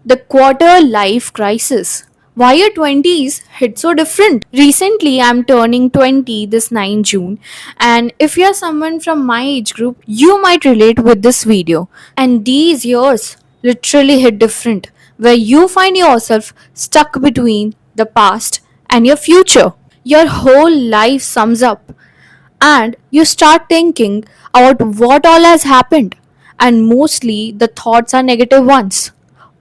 The quarter life crisis. Why your 20s hit so different? Recently, I'm turning 20 this 9 June, and if you're someone from my age group, you might relate with this video. And these years literally hit different, where you find yourself stuck between the past and your future. Your whole life sums up, and you start thinking about what all has happened, and mostly the thoughts are negative ones.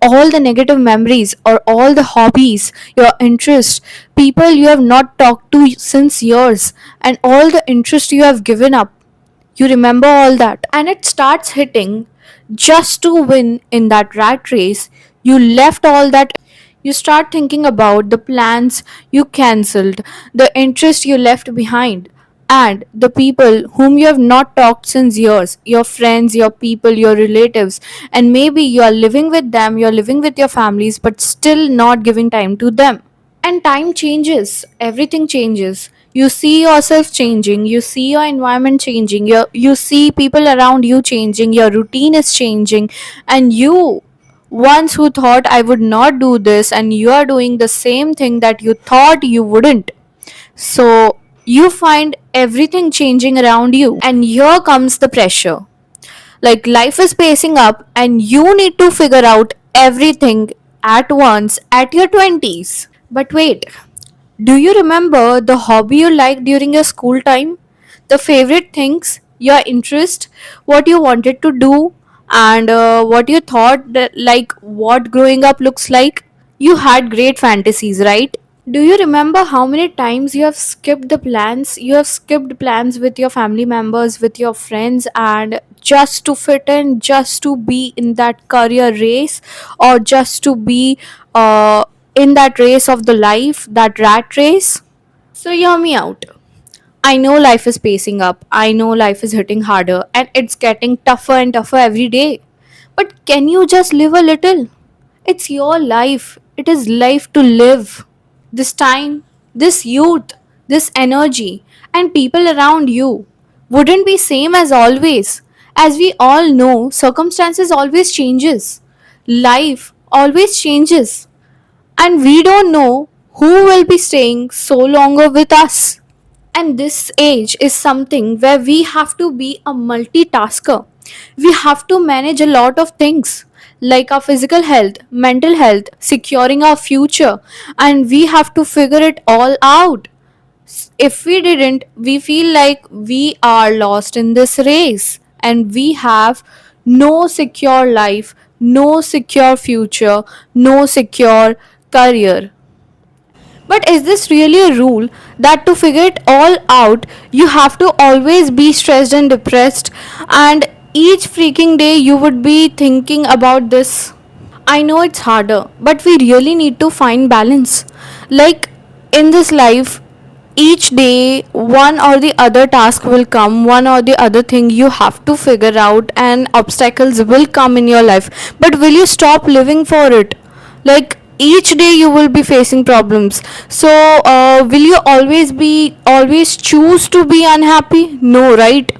All the negative memories or all the hobbies, your interests, people you have not talked to since years, and all the interest you have given up, you remember all that, and it starts hitting. Just to win in that rat race, you left all that. You start thinking about the plans you cancelled, the interest you left behind, and the people whom you have not talked since years, your friends, your people, your relatives, and maybe you are living with them, you're living with your families, but still not giving time to them. And time changes, everything changes. You see yourself changing, you see your environment changing, you see people around you changing, your routine is changing, and you once who thought I would not do this, and you are doing the same thing that you thought you wouldn't. So you find everything changing around you, and here comes the pressure. Like life is pacing up, and you need to figure out everything at once at your 20s. But wait, do you remember the hobby you liked during your school time? The favorite things, your interest, what you wanted to do, and what you thought that, like what growing up looks like? You had great fantasies, right? Do you remember how many times you have skipped the plans? You have skipped plans with your family members, with your friends, and just to fit in, just to be in that career race, or just to be in that race of the life, that rat race? So, hear me out. I know life is pacing up, I know life is hitting harder, and it's getting tougher and tougher every day. But can you just live a little? It's your life, it is life to live. This time, this youth, this energy, and people around you wouldn't be same as always. As we all know, circumstances always changes. Life always changes. And we don't know who will be staying so longer with us. And this age is something where we have to be a multitasker. We have to manage a lot of things like our physical health, mental health, securing our future, and we have to figure it all out. If we didn't, we feel like we are lost in this race, and we have no secure life, no secure future, no secure career. But is this really a rule that to figure it all out, you have to always be stressed and depressed, and each freaking day you would be thinking about this? I know it's harder, but we really need to find balance. Like in this life, each day one or the other task will come, one or the other thing you have to figure out, and obstacles will come in your life. But will you stop living for it? Like each day you will be facing problems. So will you always choose to be unhappy? No, right?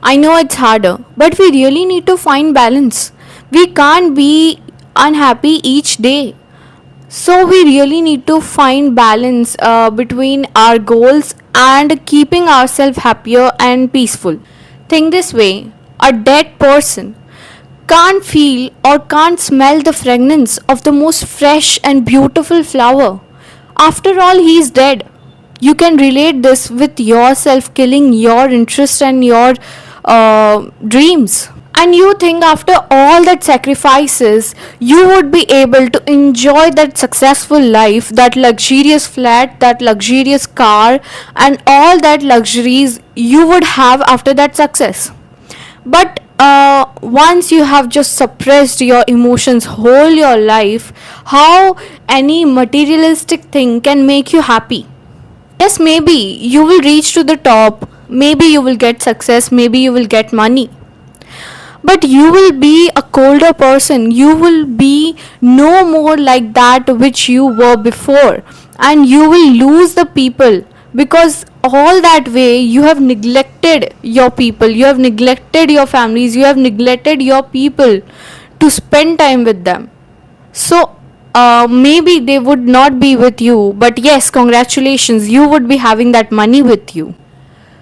I know it's harder, but we really need to find balance. We can't be unhappy each day. So we really need to find balance between our goals and keeping ourselves happier and peaceful. Think this way: a dead person can't feel or can't smell the fragrance of the most fresh and beautiful flower. After all, he is dead. You can relate this with yourself killing your interest and your dreams. And you think after all that sacrifices, you would be able to enjoy that successful life, that luxurious flat, that luxurious car, and all that luxuries you would have after that success. But once you have just suppressed your emotions whole your life, how any materialistic thing can make you happy? Yes, maybe you will reach to the top, maybe you will get success, maybe you will get money, but you will be a colder person. You will be no more like that which you were before, and you will lose the people, because all that way you have neglected your people, you have neglected your families, you have neglected your people to spend time with them. So maybe they would not be with you, but yes, congratulations, you would be having that money with you.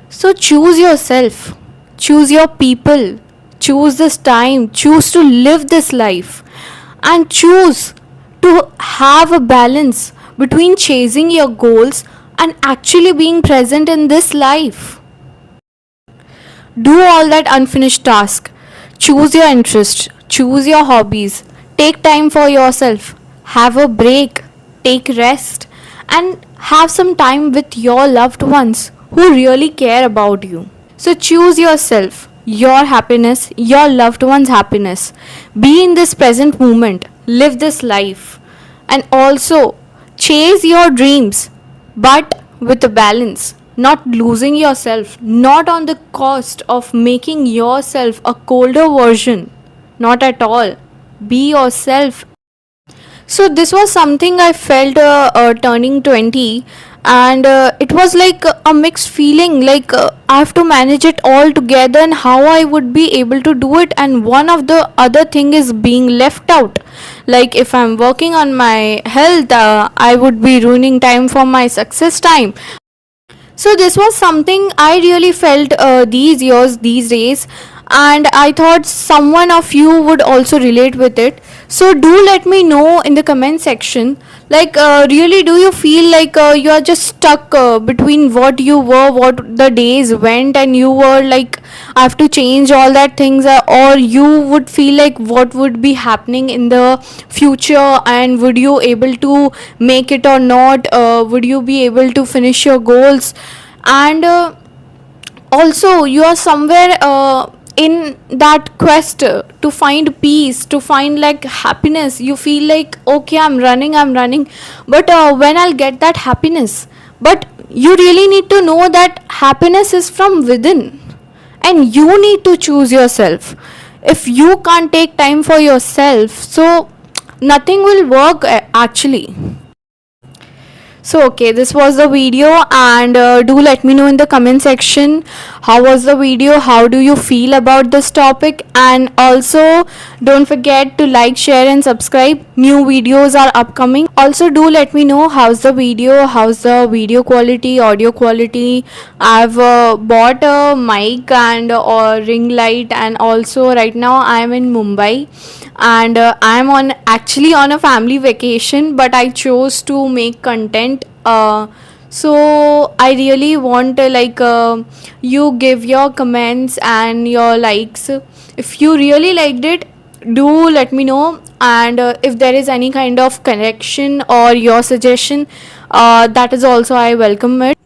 So choose yourself, choose your people, choose this time, choose to live this life, and choose to have a balance between chasing your goals and actually being present in this life. Do all that unfinished task. Choose your interest, choose your hobbies, take time for yourself, have a break, take rest, and have some time with your loved ones who really care about you. So choose yourself, your happiness, your loved one's happiness. Be in this present moment, live this life, and also chase your dreams, but with a balance, not losing yourself, not on the cost of making yourself a colder version. Not at all. Be yourself. So this was something I felt turning 20, and it was like a mixed feeling, like I have to manage it all together and how I would be able to do it, and one of the other thing is being left out. Like if I'm working on my health, I would be ruining time for my success time. So this was something I really felt these years, these days, and I thought someone of you would also relate with it. So do let me know in the comment section. Like, really, do you feel like you are just stuck between what you were, what the days went, and you were like, I have to change all that things, or you would feel like what would be happening in the future, and would you able to make it or not? Would you be able to finish your goals? And also you are somewhere in that quest to find peace, to find like happiness. You feel like, okay, I'm running, but when I'll get that happiness? But you really need to know that happiness is from within, and you need to choose yourself. If you can't take time for yourself, so nothing will work actually. So okay, this was the video, and do let me know in the comment section how was the video, how do you feel about this topic, and also don't forget to like, share and subscribe. New videos are upcoming. Also do let me know how's the video quality, audio quality. I've bought a mic and or ring light, and also right now I'm in Mumbai, and I'm on actually on a family vacation, but I chose to make content. So I really want you give your comments and your likes. If you really liked it, do let me know, and if there is any kind of correction or your suggestion, that is also I welcome it.